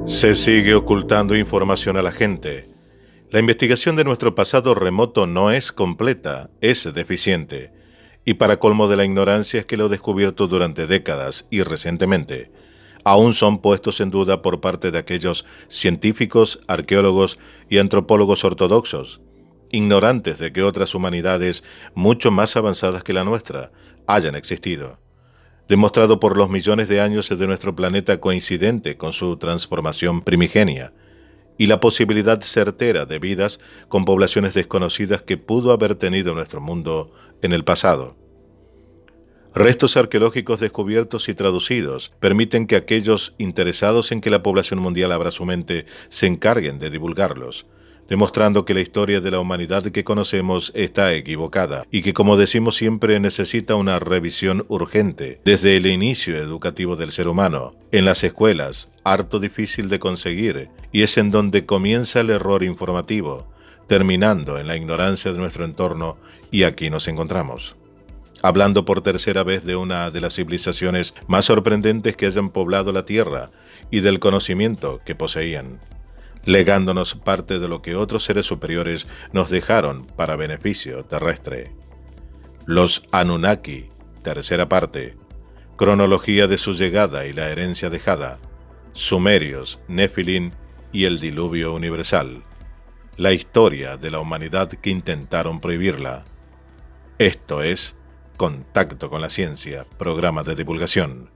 Se sigue ocultando información a la gente. La investigación de nuestro pasado remoto no es completa, es deficiente. Y para colmo de la ignorancia es que lo descubierto durante décadas y recientemente aún son puestos en duda por parte de aquellos científicos, arqueólogos y antropólogos ortodoxos, ignorantes de que otras humanidades mucho más avanzadas que la nuestra hayan existido, demostrado por los millones de años de nuestro planeta coincidente con su transformación primigenia, y la posibilidad certera de vidas con poblaciones desconocidas que pudo haber tenido nuestro mundo en el pasado. Restos arqueológicos descubiertos y traducidos permiten que aquellos interesados en que la población mundial abra su mente se encarguen de divulgarlos, demostrando que la historia de la humanidad que conocemos está equivocada y que, como decimos siempre, necesita una revisión urgente desde el inicio educativo del ser humano, en las escuelas, harto difícil de conseguir, y es en donde comienza el error informativo, terminando en la ignorancia de nuestro entorno, y aquí nos encontramos hablando por tercera vez de una de las civilizaciones más sorprendentes que hayan poblado la Tierra y del conocimiento que poseían, legándonos parte de lo que otros seres superiores nos dejaron para beneficio terrestre. Los Anunnaki, tercera parte, cronología de su llegada y la herencia dejada, Sumerios, Nefilim y el diluvio universal, la historia de la humanidad que intentaron prohibirla. Esto es Contacto con la Ciencia, programa de divulgación.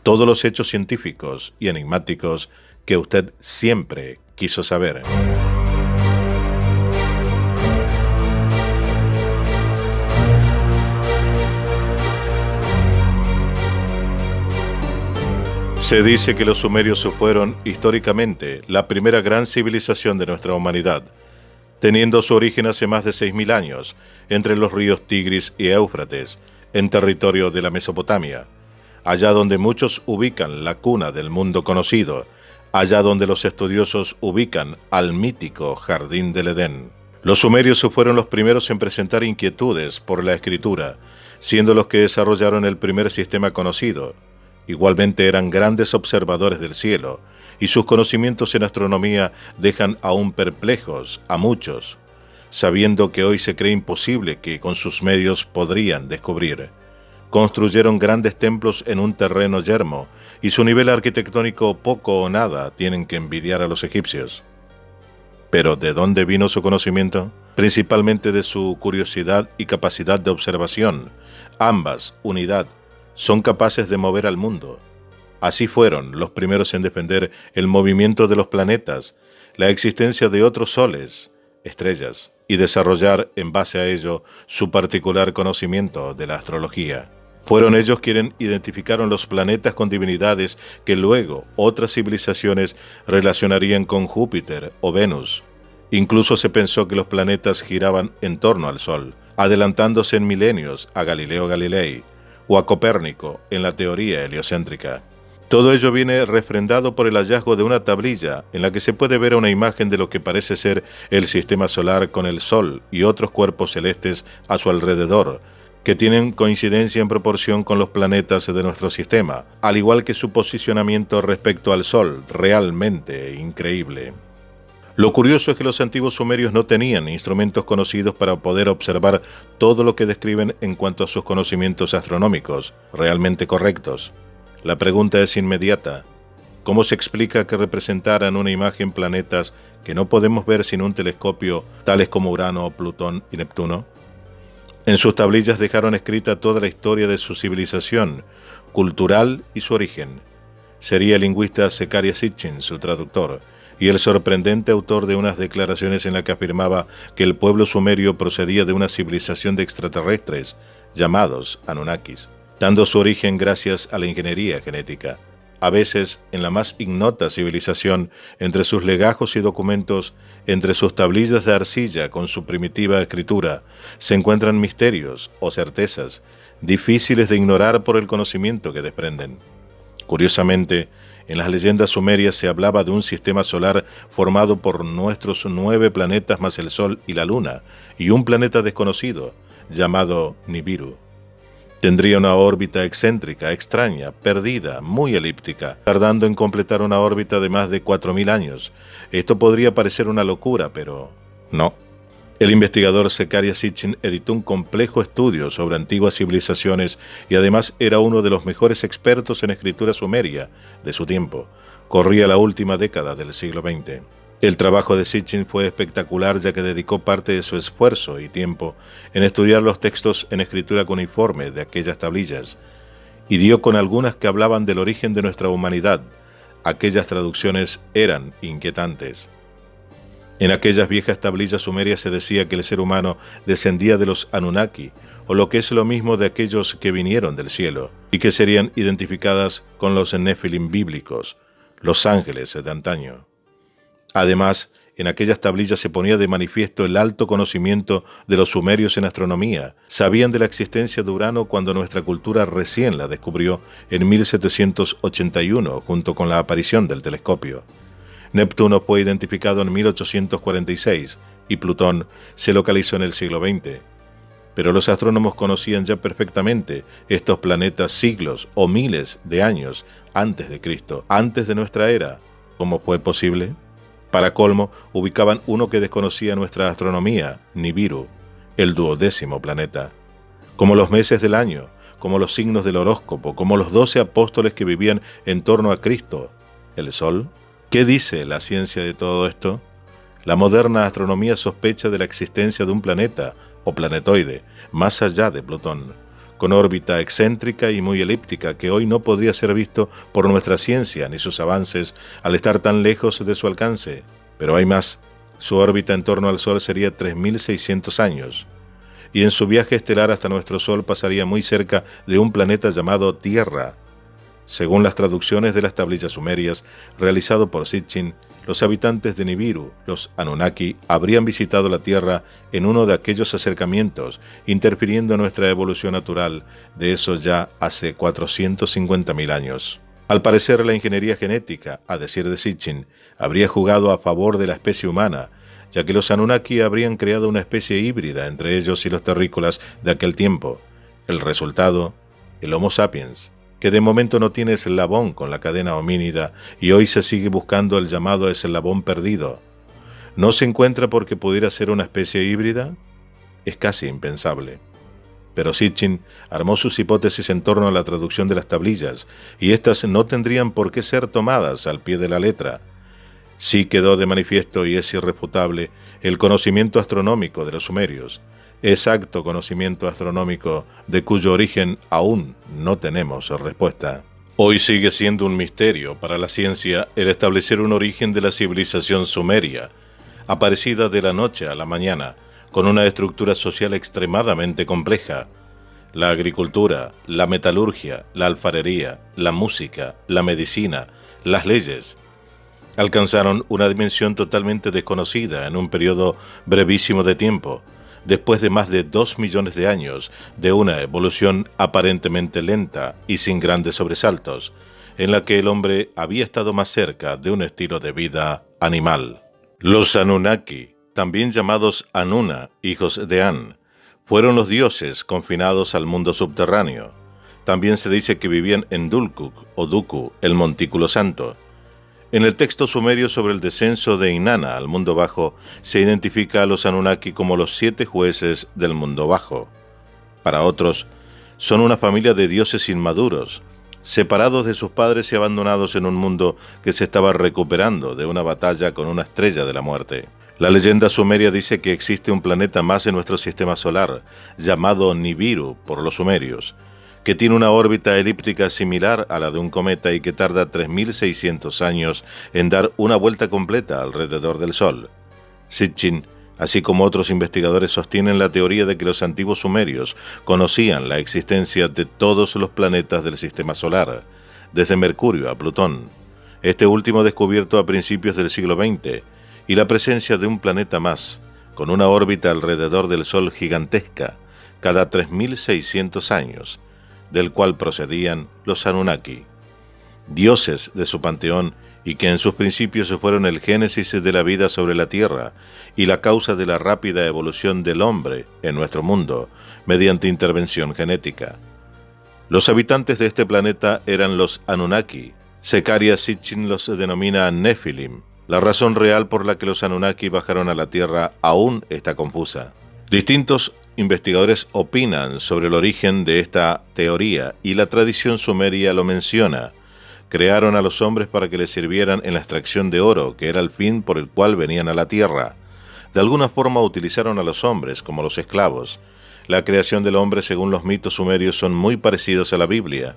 Todos los hechos científicos y enigmáticos que usted siempre quiso saber. Se dice que los sumerios fueron, históricamente, la primera gran civilización de nuestra humanidad, teniendo su origen hace más de 6.000 años, entre los ríos Tigris y Éufrates, en territorio de la Mesopotamia, allá donde muchos ubican la cuna del mundo conocido, allá donde los estudiosos ubican al mítico Jardín del Edén. Los sumerios fueron los primeros en presentar inquietudes por la escritura, siendo los que desarrollaron el primer sistema conocido. Igualmente eran grandes observadores del cielo, y sus conocimientos en astronomía dejan aún perplejos a muchos, sabiendo que hoy se cree imposible que con sus medios podrían descubrir. Construyeron grandes templos en un terreno yermo, y su nivel arquitectónico poco o nada tienen que envidiar a los egipcios. ¿Pero de dónde vino su conocimiento? Principalmente de su curiosidad y capacidad de observación. Ambas, unidad, son capaces de mover al mundo. Así fueron los primeros en defender el movimiento de los planetas, la existencia de otros soles, estrellas, y desarrollar en base a ello su particular conocimiento de la astrología. Fueron ellos quienes identificaron los planetas con divinidades que luego otras civilizaciones relacionarían con Júpiter o Venus. Incluso se pensó que los planetas giraban en torno al Sol, adelantándose en milenios a Galileo Galilei o a Copérnico en la teoría heliocéntrica. Todo ello viene refrendado por el hallazgo de una tablilla en la que se puede ver una imagen de lo que parece ser el sistema solar con el Sol y otros cuerpos celestes a su alrededor, que tienen coincidencia en proporción con los planetas de nuestro sistema, al igual que su posicionamiento respecto al Sol, realmente increíble. Lo curioso es que los antiguos sumerios no tenían instrumentos conocidos para poder observar todo lo que describen en cuanto a sus conocimientos astronómicos, realmente correctos. La pregunta es inmediata. ¿Cómo se explica que representaran una imagen planetas que no podemos ver sin un telescopio, tales como Urano, Plutón y Neptuno? En sus tablillas dejaron escrita toda la historia de su civilización, cultural y su origen. Sería el lingüista Zecharia Sitchin su traductor, y el sorprendente autor de unas declaraciones en las que afirmaba que el pueblo sumerio procedía de una civilización de extraterrestres, llamados Anunnakis, dando su origen gracias a la ingeniería genética. A veces, en la más ignota civilización, entre sus legajos y documentos, entre sus tablillas de arcilla con su primitiva escritura, se encuentran misterios o certezas, difíciles de ignorar por el conocimiento que desprenden. Curiosamente, en las leyendas sumerias se hablaba de un sistema solar formado por nuestros 9 planetas más el Sol y la Luna, y un planeta desconocido, llamado Nibiru. Tendría una órbita excéntrica, extraña, perdida, muy elíptica, tardando en completar una órbita de más de 4.000 años. Esto podría parecer una locura, pero no. El investigador Zecharia Sitchin editó un complejo estudio sobre antiguas civilizaciones y además era uno de los mejores expertos en escritura sumeria de su tiempo. Corría la última década del siglo XX. El trabajo de Sitchin fue espectacular, ya que dedicó parte de su esfuerzo y tiempo en estudiar los textos en escritura cuneiforme de aquellas tablillas, y dio con algunas que hablaban del origen de nuestra humanidad. Aquellas traducciones eran inquietantes. En aquellas viejas tablillas sumerias se decía que el ser humano descendía de los Anunnaki, o lo que es lo mismo, de aquellos que vinieron del cielo, y que serían identificadas con los Nefilim bíblicos, los ángeles de antaño. Además, en aquellas tablillas se ponía de manifiesto el alto conocimiento de los sumerios en astronomía. Sabían de la existencia de Urano cuando nuestra cultura recién la descubrió en 1781, junto con la aparición del telescopio. Neptuno fue identificado en 1846 y Plutón se localizó en el siglo XX. Pero los astrónomos conocían ya perfectamente estos planetas siglos o miles de años antes de Cristo, antes de nuestra era. ¿Cómo fue posible? Para colmo, ubicaban uno que desconocía nuestra astronomía, Nibiru, el 12º planeta. Como los meses del año, como los signos del horóscopo, como los 12 apóstoles que vivían en torno a Cristo, el Sol. ¿Qué dice la ciencia de todo esto? La moderna astronomía sospecha de la existencia de un planeta, o planetoide, más allá de Plutón, con órbita excéntrica y muy elíptica, que hoy no podría ser visto por nuestra ciencia ni sus avances al estar tan lejos de su alcance. Pero hay más. Su órbita en torno al Sol sería 3.600 años, y en su viaje estelar hasta nuestro Sol pasaría muy cerca de un planeta llamado Tierra. Según las traducciones de las tablillas sumerias realizado por Sitchin, los habitantes de Nibiru, los Anunnaki, habrían visitado la Tierra en uno de aquellos acercamientos, interfiriendo en nuestra evolución natural, de eso ya hace 450.000 años. Al parecer, la ingeniería genética, a decir de Sitchin, habría jugado a favor de la especie humana, ya que los Anunnaki habrían creado una especie híbrida entre ellos y los terrícolas de aquel tiempo. El resultado, el Homo sapiens, que de momento no tiene eslabón con la cadena homínida y hoy se sigue buscando el llamado eslabón perdido. ¿No se encuentra porque pudiera ser una especie híbrida? Es casi impensable. Pero Sitchin armó sus hipótesis en torno a la traducción de las tablillas, y éstas no tendrían por qué ser tomadas al pie de la letra. Sí quedó de manifiesto, y es irrefutable, el conocimiento astronómico de los sumerios, exacto conocimiento astronómico de cuyo origen aún no tenemos respuesta. Hoy sigue siendo un misterio para la ciencia el establecer un origen de la civilización sumeria, aparecida de la noche a la mañana, con una estructura social extremadamente compleja. La agricultura, la metalurgia, la alfarería, la música, la medicina, las leyes, alcanzaron una dimensión totalmente desconocida en un periodo brevísimo de tiempo, después de más de 2 millones de años de una evolución aparentemente lenta y sin grandes sobresaltos, en la que el hombre había estado más cerca de un estilo de vida animal. Los Anunnaki, también llamados Anuna, hijos de An, fueron los dioses confinados al mundo subterráneo. También se dice que vivían en Dulkuk o Duku, el montículo santo. En el texto sumerio sobre el descenso de Inanna al mundo bajo, se identifica a los Anunnaki como los 7 jueces del mundo bajo. Para otros, son una familia de dioses inmaduros, separados de sus padres y abandonados en un mundo que se estaba recuperando de una batalla con una estrella de la muerte. La leyenda sumeria dice que existe un planeta más en nuestro sistema solar, llamado Nibiru por los sumerios, que tiene una órbita elíptica similar a la de un cometa y que tarda 3.600 años en dar una vuelta completa alrededor del Sol. Sitchin, así como otros investigadores, sostienen la teoría de que los antiguos sumerios conocían la existencia de todos los planetas del sistema solar, desde Mercurio a Plutón, este último descubierto a principios del siglo XX, y la presencia de un planeta más, con una órbita alrededor del Sol gigantesca, cada 3.600 años, del cual procedían los Anunnaki, dioses de su panteón y que en sus principios fueron el génesis de la vida sobre la Tierra y la causa de la rápida evolución del hombre en nuestro mundo mediante intervención genética. Los habitantes de este planeta eran los Anunnaki. Zecharia Sitchin los denomina Nephilim. La razón real por la que los Anunnaki bajaron a la Tierra aún está confusa. Distintos investigadores opinan sobre el origen de esta teoría y la tradición sumeria lo menciona. Crearon a los hombres para que les sirvieran en la extracción de oro, que era el fin por el cual venían a la Tierra. De alguna forma utilizaron a los hombres como los esclavos. La creación del hombre, según los mitos sumerios, son muy parecidos a la Biblia.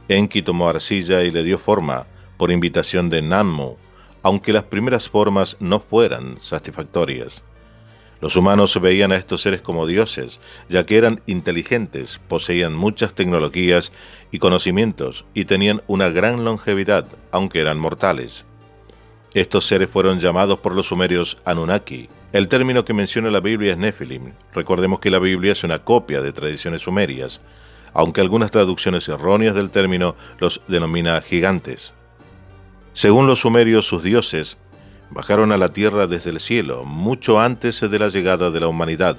Enki tomó arcilla y le dio forma, por invitación de Nanmu, aunque las primeras formas no fueran satisfactorias. Los humanos veían a estos seres como dioses, ya que eran inteligentes, poseían muchas tecnologías y conocimientos, y tenían una gran longevidad, aunque eran mortales. Estos seres fueron llamados por los sumerios Anunnaki. El término que menciona la Biblia es Nephilim. Recordemos que la Biblia es una copia de tradiciones sumerias, aunque algunas traducciones erróneas del término los denomina gigantes. Según los sumerios, sus dioses bajaron a la tierra desde el cielo, mucho antes de la llegada de la humanidad.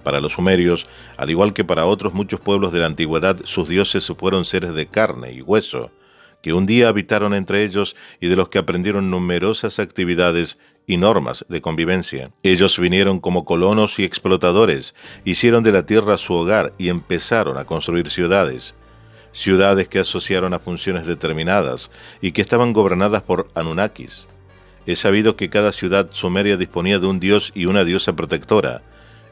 Para los sumerios, al igual que para otros muchos pueblos de la antigüedad, sus dioses fueron seres de carne y hueso, que un día habitaron entre ellos y de los que aprendieron numerosas actividades y normas de convivencia. Ellos vinieron como colonos y explotadores, hicieron de la tierra su hogar y empezaron a construir ciudades. Ciudades que asociaron a funciones determinadas y que estaban gobernadas por Anunnakis. Es sabido que cada ciudad sumeria disponía de un dios y una diosa protectora.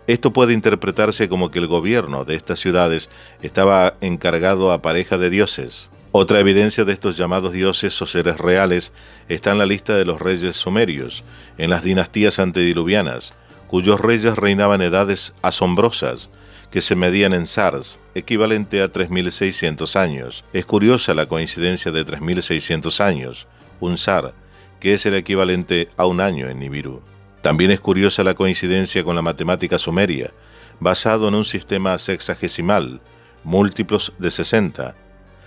Esto puede interpretarse como que el gobierno de estas ciudades estaba encargado a pareja de dioses. Otra evidencia de estos llamados dioses o seres reales está en la lista de los reyes sumerios, en las dinastías antediluvianas, cuyos reyes reinaban edades asombrosas, que se medían en sars, equivalente a 3.600 años. Es curiosa la coincidencia de 3.600 años, un sar, que es el equivalente a un año en Nibiru. También es curiosa la coincidencia con la matemática sumeria, basado en un sistema sexagesimal, múltiplos de 60,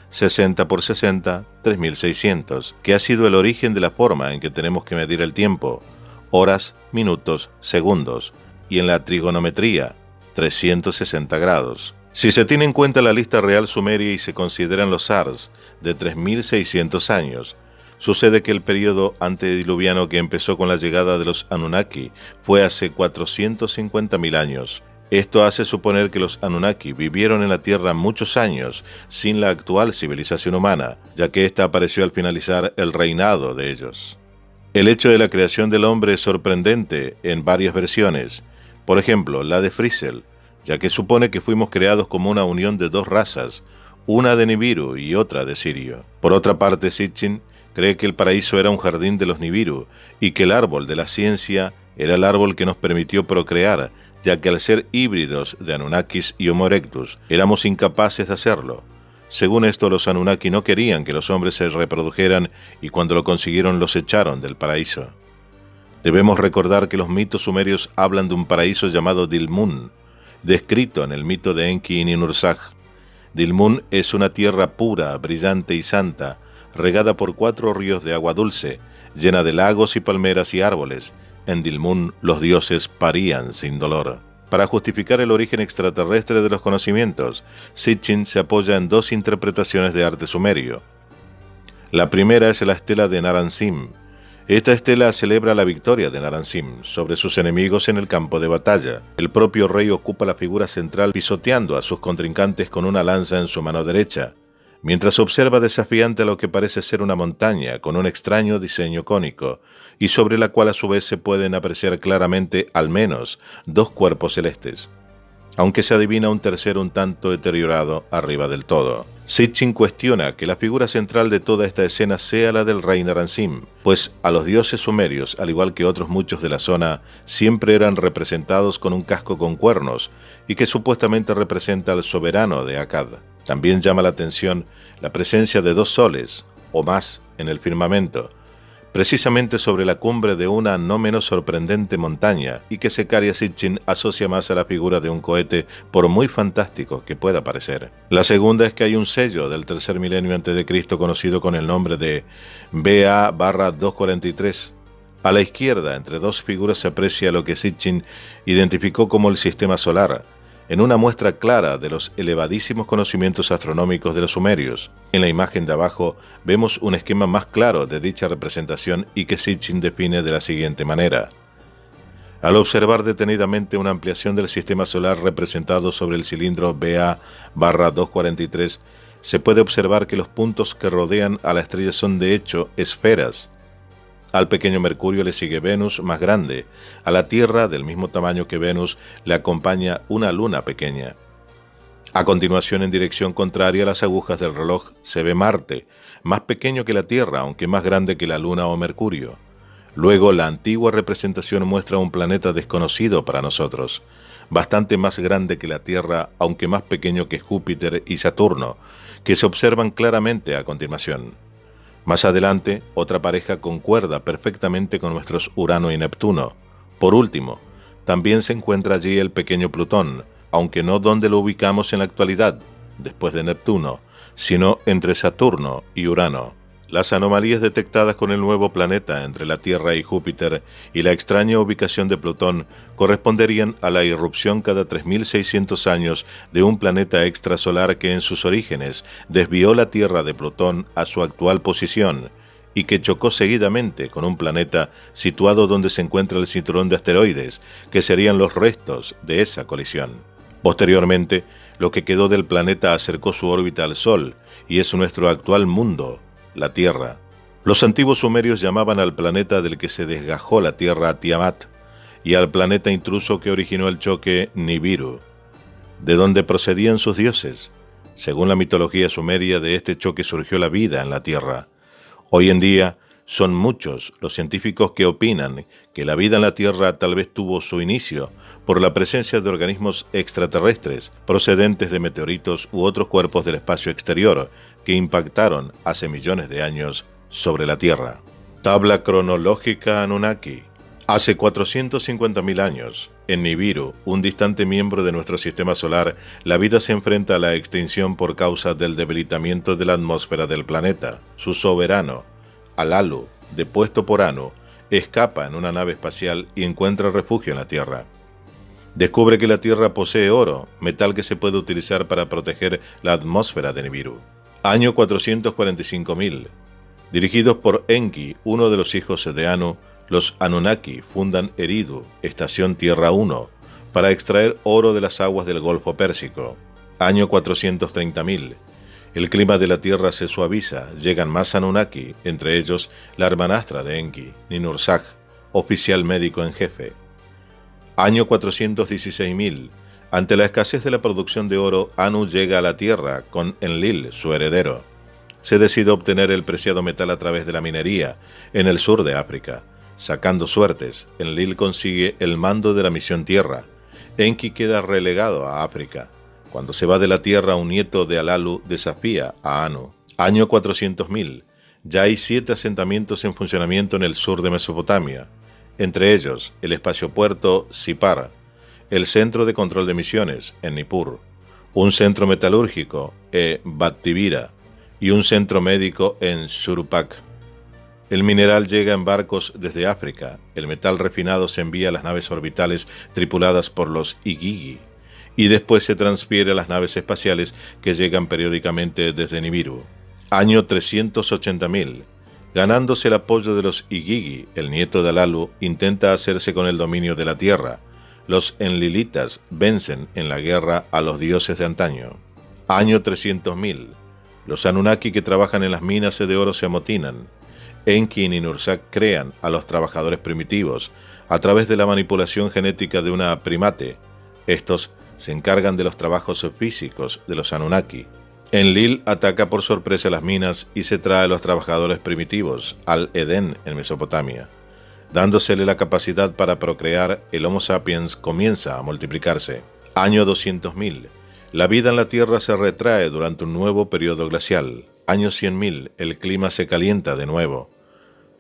60 por 60, 3600, que ha sido el origen de la forma en que tenemos que medir el tiempo, horas, minutos, segundos, y en la trigonometría, 360 grados. Si se tiene en cuenta la lista real sumeria y se consideran los sars de 3600 años, sucede que el periodo antediluviano que empezó con la llegada de los Anunnaki fue hace 450.000 años. Esto hace suponer que los Anunnaki vivieron en la Tierra muchos años sin la actual civilización humana, ya que ésta apareció al finalizar el reinado de ellos. El hecho de la creación del hombre es sorprendente en varias versiones. Por ejemplo, la de Frisell, ya que supone que fuimos creados como una unión de dos razas, una de Nibiru y otra de Sirio. Por otra parte, Sitchin cree que el paraíso era un jardín de los Nibiru y que el árbol de la ciencia era el árbol que nos permitió procrear, ya que al ser híbridos de Anunnakis y Homo erectus, éramos incapaces de hacerlo. Según esto, los Anunnaki no querían que los hombres se reprodujeran y cuando lo consiguieron los echaron del paraíso. Debemos recordar que los mitos sumerios hablan de un paraíso llamado Dilmun, descrito en el mito de Enki y Ninhursag. Dilmun es una tierra pura, brillante y santa, regada por 4 ríos de agua dulce, llena de lagos y palmeras y árboles. En Dilmun los dioses parían sin dolor. Para justificar el origen extraterrestre de los conocimientos, Sitchin se apoya en 2 interpretaciones de arte sumerio. La primera es la estela de Naram-Sin. Esta estela celebra la victoria de Naram-Sin sobre sus enemigos en el campo de batalla. El propio rey ocupa la figura central pisoteando a sus contrincantes con una lanza en su mano derecha, mientras observa desafiante a lo que parece ser una montaña con un extraño diseño cónico, y sobre la cual a su vez se pueden apreciar claramente al menos 2 cuerpos celestes, aunque se adivina un tercero un tanto deteriorado arriba del todo. Sitchin cuestiona que la figura central de toda esta escena sea la del rey Naram-Sin, pues a los dioses sumerios, al igual que otros muchos de la zona, siempre eran representados con un casco con cuernos, y que supuestamente representa al soberano de Akkad. También llama la atención la presencia de 2 soles, o más, en el firmamento, precisamente sobre la cumbre de una no menos sorprendente montaña, y que Zecharia Sitchin asocia más a la figura de un cohete, por muy fantástico que pueda parecer. La segunda es que hay un sello del tercer milenio a.C. conocido con el nombre de BA-243. A la izquierda, entre 2 figuras, se aprecia lo que Sitchin identificó como el sistema solar. en una muestra clara de los elevadísimos conocimientos astronómicos de los sumerios. En la imagen de abajo vemos un esquema más claro de dicha representación y que Sitchin define de la siguiente manera. Al observar detenidamente una ampliación del sistema solar representado sobre el cilindro BA/243, se puede observar que los puntos que rodean a la estrella son de hecho esferas. Al pequeño Mercurio le sigue Venus más grande. A la Tierra, del mismo tamaño que Venus, le acompaña una luna pequeña. A continuación, en dirección contraria a las agujas del reloj, se ve Marte, más pequeño que la Tierra, aunque más grande que la Luna o Mercurio. Luego, la antigua representación muestra un planeta desconocido para nosotros, bastante más grande que la Tierra, aunque más pequeño que Júpiter y Saturno, que se observan claramente a continuación. Más adelante, otra pareja concuerda perfectamente con nuestros Urano y Neptuno. Por último, también se encuentra allí el pequeño Plutón, aunque no donde lo ubicamos en la actualidad, después de Neptuno, sino entre Saturno y Urano. Las anomalías detectadas con el nuevo planeta entre la Tierra y Júpiter y la extraña ubicación de Plutón corresponderían a la irrupción cada 3.600 años de un planeta extrasolar que en sus orígenes desvió la Tierra de Plutón a su actual posición y que chocó seguidamente con un planeta situado donde se encuentra el cinturón de asteroides, que serían los restos de esa colisión. Posteriormente, lo que quedó del planeta acercó su órbita al Sol y es nuestro actual mundo, la Tierra. Los antiguos sumerios llamaban al planeta del que se desgajó la Tierra Tiamat y al planeta intruso que originó el choque Nibiru, de donde procedían sus dioses. Según la mitología sumeria, de este choque surgió la vida en la Tierra. Hoy en día son muchos los científicos que opinan que la vida en la Tierra tal vez tuvo su inicio por la presencia de organismos extraterrestres procedentes de meteoritos u otros cuerpos del espacio exterior que impactaron hace millones de años sobre la Tierra. Tabla cronológica Anunnaki. Hace 450.000 años, en Nibiru, un distante miembro de nuestro sistema solar, la vida se enfrenta a la extinción por causa del debilitamiento de la atmósfera del planeta. Su soberano, Alalu, depuesto por Anu, escapa en una nave espacial y encuentra refugio en la Tierra. Descubre que la Tierra posee oro, metal que se puede utilizar para proteger la atmósfera de Nibiru. Año 445.000. Dirigidos por Enki, uno de los hijos de Anu, los Anunnaki fundan Eridu, estación Tierra 1, para extraer oro de las aguas del Golfo Pérsico. Año 430.000. El clima de la Tierra se suaviza, llegan más Anunnaki, entre ellos la hermanastra de Enki, Ninhursag, oficial médico en jefe. Año 416.000. Ante la escasez de la producción de oro, Anu llega a la Tierra con Enlil, su heredero. Se decide obtener el preciado metal a través de la minería, en el sur de África. Sacando suertes, Enlil consigue el mando de la misión Tierra. Enki queda relegado a África. Cuando se va de la Tierra, un nieto de Alalu desafía a Anu. Año 400.000. Ya hay 7 asentamientos en funcionamiento en el sur de Mesopotamia. Entre ellos, el espaciopuerto Sipar, el centro de control de misiones en Nippur, un centro metalúrgico en Battivira y un centro médico en Shuruppak. El mineral llega en barcos desde África, el metal refinado se envía a las naves orbitales tripuladas por los Igigi y después se transfiere a las naves espaciales que llegan periódicamente desde Nibiru. Año 380.000. Ganándose el apoyo de los Igigi, el nieto de Alalu intenta hacerse con el dominio de la Tierra. Los enlilitas vencen en la guerra a los dioses de antaño. Año 300.000. Los Anunnaki que trabajan en las minas de oro se amotinan. Enki y Ninhursag crean a los trabajadores primitivos a través de la manipulación genética de una primate. Estos se encargan de los trabajos físicos de los Anunnaki. Enlil ataca por sorpresa las minas y se trae a los trabajadores primitivos al Edén en Mesopotamia. Dándosele la capacidad para procrear, el Homo sapiens comienza a multiplicarse. Año 200.000. La vida en la Tierra se retrae durante un nuevo periodo glacial. Año 100.000. El clima se calienta de nuevo.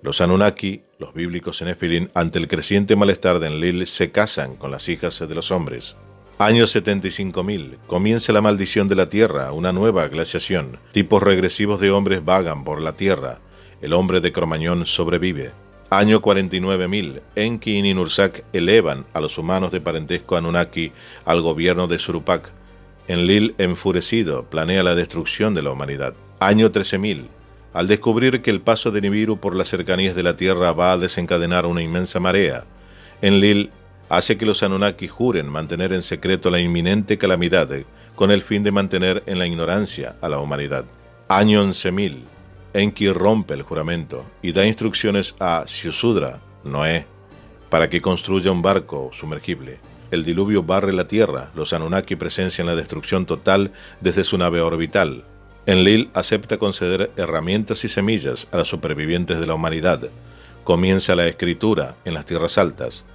Los Anunnaki, los bíblicos Nefilim, ante el creciente malestar de Enlil, se casan con las hijas de los hombres. Año 75.000. Comienza la maldición de la Tierra, una nueva glaciación. Tipos regresivos de hombres vagan por la Tierra. El hombre de Cromañón sobrevive. Año 49.000. Enki y Ninursak elevan a los humanos de parentesco Anunnaki al gobierno de Surupak. Enlil, enfurecido, planea la destrucción de la humanidad. Año 13.000. Al descubrir que el paso de Nibiru por las cercanías de la Tierra va a desencadenar una inmensa marea, Enlil hace que los Anunnaki juren mantener en secreto la inminente calamidad con el fin de mantener en la ignorancia a la humanidad. Año 11.000. Enki rompe el juramento y da instrucciones a Siusudra, Noé, para que construya un barco sumergible. El diluvio barre la Tierra, los Anunnaki presencian la destrucción total desde su nave orbital. Enlil acepta conceder herramientas y semillas a los supervivientes de la humanidad. Comienza la escritura en las tierras altas.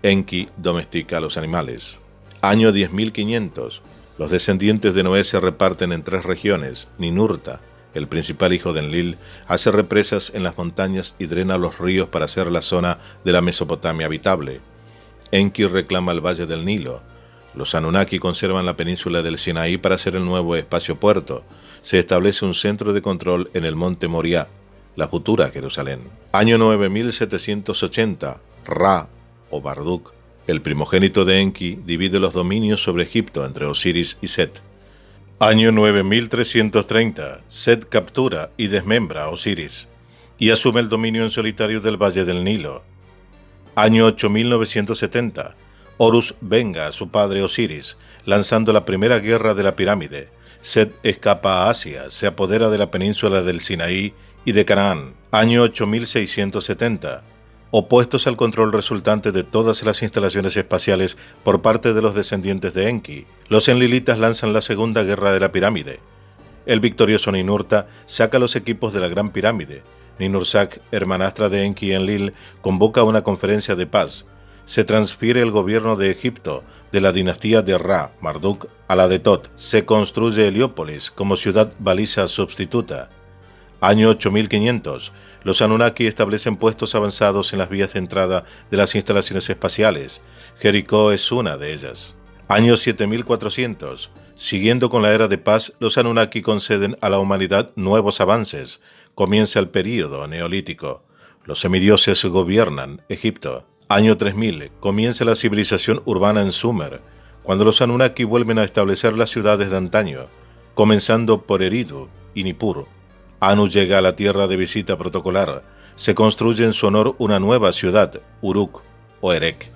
Enki domestica a los animales. Año 10.500. Los descendientes de Noé se reparten en 3 regiones. Ninurta, el principal hijo de Enlil, hace represas en las montañas y drena los ríos para hacer la zona de la Mesopotamia habitable. Enki reclama el valle del Nilo. Los Anunnaki conservan la península del Sinaí para hacer el nuevo espacio-puerto. Se establece un centro de control en el monte Moriah, la futura Jerusalén. Año 9780. Ra, o Marduk, el primogénito de Enki, divide los dominios sobre Egipto entre Osiris y Set. Año 9330. Set captura y desmembra a Osiris y asume el dominio en solitario del Valle del Nilo. Año 8970. Horus venga a su padre Osiris, lanzando la primera guerra de la pirámide. Set escapa a Asia, se apodera de la península del Sinaí y de Canaán. Año 8670. Opuestos al control resultante de todas las instalaciones espaciales por parte de los descendientes de Enki, los enlilitas lanzan la segunda guerra de la pirámide. El victorioso Ninurta saca los equipos de la Gran Pirámide. Ninursak, hermanastra de Enki y Enlil, convoca una conferencia de paz. Se transfiere el gobierno de Egipto de la dinastía de Ra, Marduk, a la de Tot. Se construye Heliópolis como ciudad baliza sustituta. Año 8500. Los Anunnaki establecen puestos avanzados en las vías de entrada de las instalaciones espaciales. Jericó es una de ellas. Año 7400. Siguiendo con la era de paz, los Anunnaki conceden a la humanidad nuevos avances. Comienza el período neolítico. Los semidioses gobiernan Egipto. Año 3000. Comienza la civilización urbana en Sumer, cuando los Anunnaki vuelven a establecer las ciudades de antaño, comenzando por Eridu y Nippur. Anu llega a la Tierra de visita protocolar. Se construye en su honor una nueva ciudad, Uruk o Erek.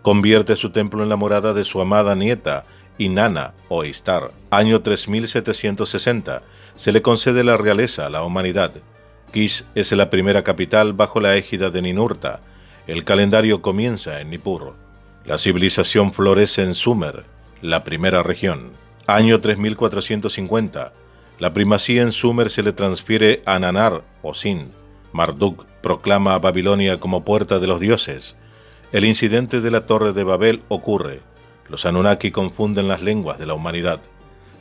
Convierte su templo en la morada de su amada nieta, Inanna o Istar. Año 3760. Se le concede la realeza a la humanidad. Kish es la primera capital bajo la égida de Ninurta. El calendario comienza en Nippur. La civilización florece en Sumer, la primera región. Año 3450. La primacía en Sumer se le transfiere a Nanar o Sin. Marduk proclama a Babilonia como puerta de los dioses. El incidente de la Torre de Babel ocurre. Los Anunnaki confunden las lenguas de la humanidad.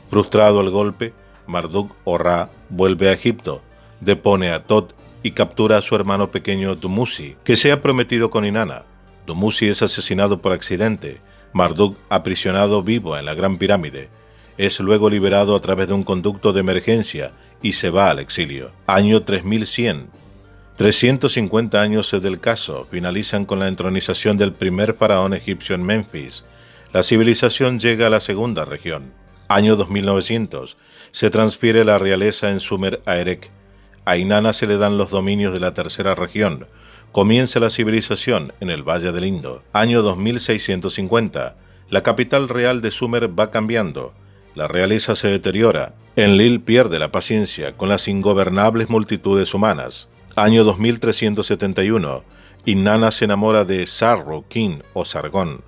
Frustrado el golpe, Marduk o Ra vuelve a Egipto, depone a Tot y captura a su hermano pequeño Dumuzi, que se ha prometido con Inanna. Dumuzi es asesinado por accidente. Marduk aprisionado vivo en la Gran Pirámide. Es luego liberado a través de un conducto de emergencia y se va al exilio. Año 3100. 350 años del caso finalizan con la entronización del primer faraón egipcio en Memphis. La civilización llega a la segunda región. Año 2900. Se transfiere la realeza en Sumer a Erek. A Inanna se le dan los dominios de la tercera región. Comienza la civilización en el Valle del Indo. Año 2650. La capital real de Sumer va cambiando. La realeza se deteriora. Enlil pierde la paciencia con las ingobernables multitudes humanas. Año 2371. Inanna se enamora de Sarru-Kin o Sargón.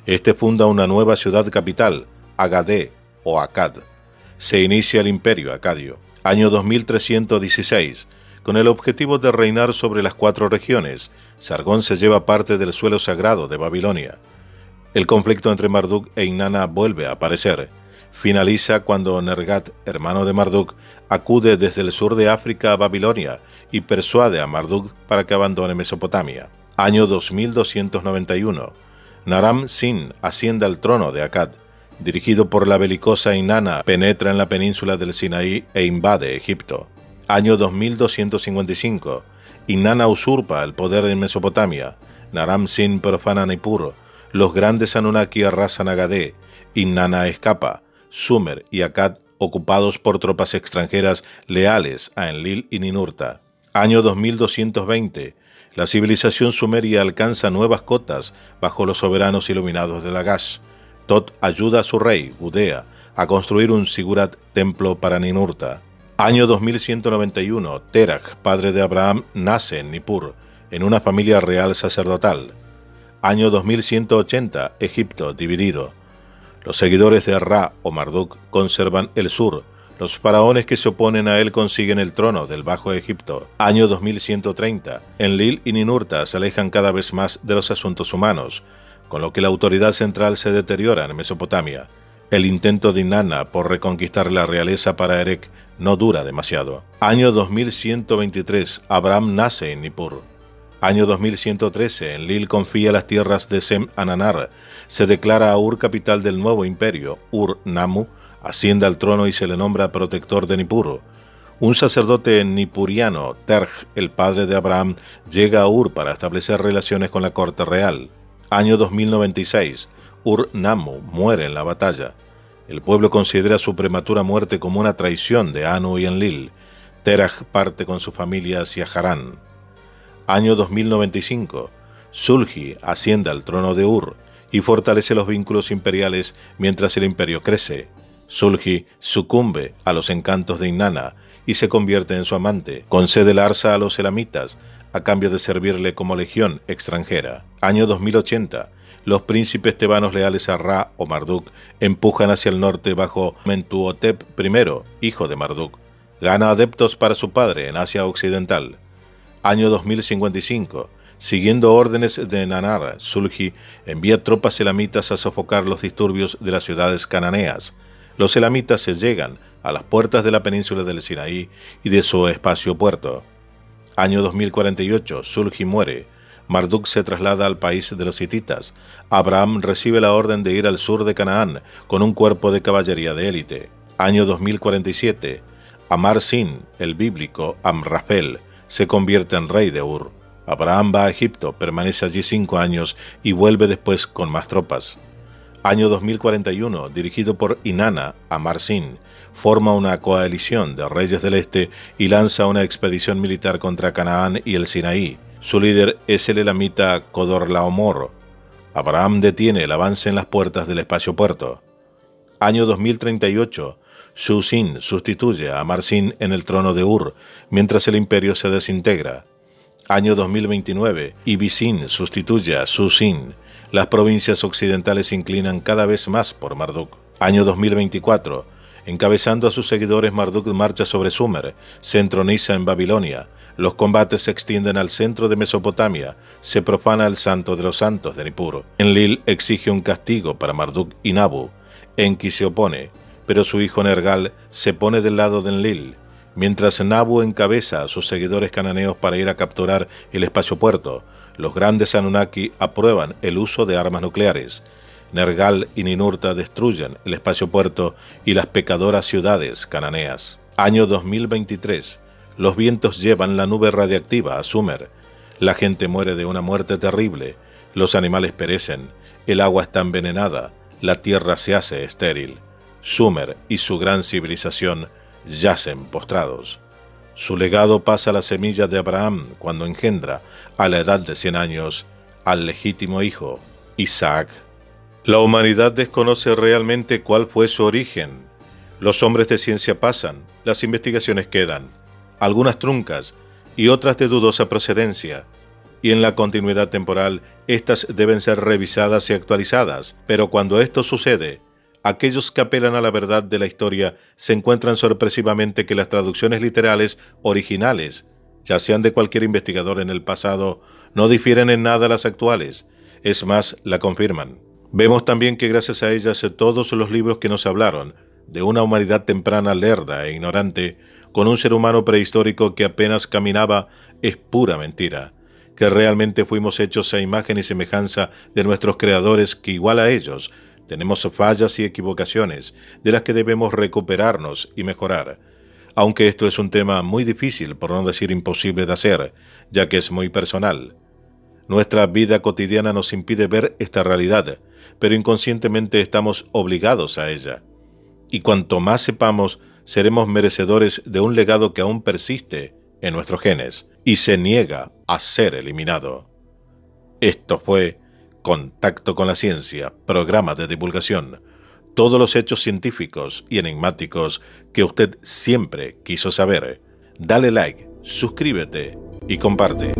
Este funda una nueva ciudad capital, Agadé o Akkad. Se inicia el imperio acadio. Año 2316. Con el objetivo de reinar sobre las 4 regiones, Sargón se lleva parte del suelo sagrado de Babilonia. El conflicto entre Marduk e Inanna vuelve a aparecer. Finaliza cuando Nergat, hermano de Marduk, acude desde el sur de África a Babilonia y persuade a Marduk para que abandone Mesopotamia. Año 2291. Naram-Sin asciende al trono de Akkad. Dirigido por la belicosa Inanna, penetra en la península del Sinaí e invade Egipto. Año 2255. Inanna usurpa el poder en Mesopotamia. Naram-Sin profana Nippur. Los grandes Anunnaki arrasan Agade. Inanna escapa. Sumer y Akkad ocupados por tropas extranjeras leales a Enlil y Ninurta. Año 2220. La civilización sumeria alcanza nuevas cotas bajo los soberanos iluminados de Lagash. Tot ayuda a su rey, Gudea, a construir un sigurat templo para Ninurta. Año 2191. Terach, padre de Abraham, nace en Nippur, en una familia real sacerdotal. Año 2180. Egipto dividido. Los seguidores de Ra o Marduk conservan el sur. Los faraones que se oponen a él consiguen el trono del Bajo Egipto. Año 2130. Enlil y Ninurta se alejan cada vez más de los asuntos humanos, con lo que la autoridad central se deteriora en Mesopotamia. El intento de Inanna por reconquistar la realeza para Erech no dura demasiado. Año 2123. Abraham nace en Nippur. Año 2113. Enlil confía las tierras de Sem-Ananar. Se declara a Ur capital del nuevo imperio. Ur-Nammu asciende al trono y se le nombra protector de Nippur. Un sacerdote nipuriano, Terj, el padre de Abraham, llega a Ur para establecer relaciones con la corte real. Año 2096. Ur-Nammu muere en la batalla. El pueblo considera su prematura muerte como una traición de Anu y Enlil. Teraj parte con su familia hacia Harán. Año 2095. Sulgi asciende al trono de Ur y fortalece los vínculos imperiales mientras el imperio crece. Sulgi sucumbe a los encantos de Inanna y se convierte en su amante. Concede el Arsa a los elamitas a cambio de servirle como legión extranjera. Año 2080. Los príncipes tebanos leales a Ra o Marduk empujan hacia el norte bajo Mentuhotep I, hijo de Marduk. Gana adeptos para su padre en Asia Occidental. Año 2055. Siguiendo órdenes de Nanar, Sulgi envía tropas elamitas a sofocar los disturbios de las ciudades cananeas. Los elamitas se llegan a las puertas de la península del Sinaí y de su espacio puerto. Año 2048. Sulgi muere. Marduk se traslada al país de los hititas. Abraham recibe la orden de ir al sur de Canaán con un cuerpo de caballería de élite. Año 2047. Amar-Sin, el bíblico Amrafel, se convierte en rey de Ur. Abraham va a Egipto, permanece allí 5 años y vuelve después con más tropas. Año 2041, dirigido por Inanna, Amar-Sin forma una coalición de reyes del este y lanza una expedición militar contra Canaán y el Sinaí. Su líder es el elamita Codorlaomor. Abraham detiene el avance en las puertas del espacio puerto. Año 2038, Shu-Sin sustituye a Amar-Sin en el trono de Ur, mientras el imperio se desintegra. Año 2029, Ibi-Sin sustituye a Su-Sin. Las provincias occidentales se inclinan cada vez más por Marduk. Año 2024, encabezando a sus seguidores, Marduk marcha sobre Sumer, se entroniza en Babilonia. Los combates se extienden al centro de Mesopotamia, se profana el santo de los santos de Nippur. Enlil exige un castigo para Marduk y Nabu. Enki se opone, pero su hijo Nergal se pone del lado de Enlil, mientras Nabu encabeza a sus seguidores cananeos para ir a capturar el espacio puerto. Los grandes Anunnaki aprueban el uso de armas nucleares. Nergal y Ninurta destruyen el espacio puerto y las pecadoras ciudades cananeas. Año 2023. Los vientos llevan la nube radiactiva a Sumer. La gente muere de una muerte terrible. Los animales perecen. El agua está envenenada. La tierra se hace estéril. Sumer y su gran civilización yacen postrados. Su legado pasa a la semilla de Abraham cuando engendra, a la edad de 100 años, al legítimo hijo, Isaac. La humanidad desconoce realmente cuál fue su origen. Los hombres de ciencia pasan, las investigaciones quedan, algunas truncas y otras de dudosa procedencia, y en la continuidad temporal éstas deben ser revisadas y actualizadas, pero cuando esto sucede, aquellos que apelan a la verdad de la historia se encuentran sorpresivamente que las traducciones literales originales, ya sean de cualquier investigador en el pasado, no difieren en nada a las actuales, es más, la confirman. Vemos también que gracias a ellas todos los libros que nos hablaron de una humanidad temprana lerda e ignorante, con un ser humano prehistórico que apenas caminaba, es pura mentira, que realmente fuimos hechos a imagen y semejanza de nuestros creadores, que igual a ellos, tenemos fallas y equivocaciones de las que debemos recuperarnos y mejorar. aunque esto es un tema muy difícil, por no decir imposible de hacer, ya que es muy personal. Nuestra vida cotidiana nos impide ver esta realidad, pero inconscientemente estamos obligados a ella. Y cuanto más sepamos, seremos merecedores de un legado que aún persiste en nuestros genes y se niega a ser eliminado. Esto fue Contacto con la Ciencia, programa de divulgación. Todos los hechos científicos y enigmáticos que usted siempre quiso saber. Dale like, suscríbete y comparte.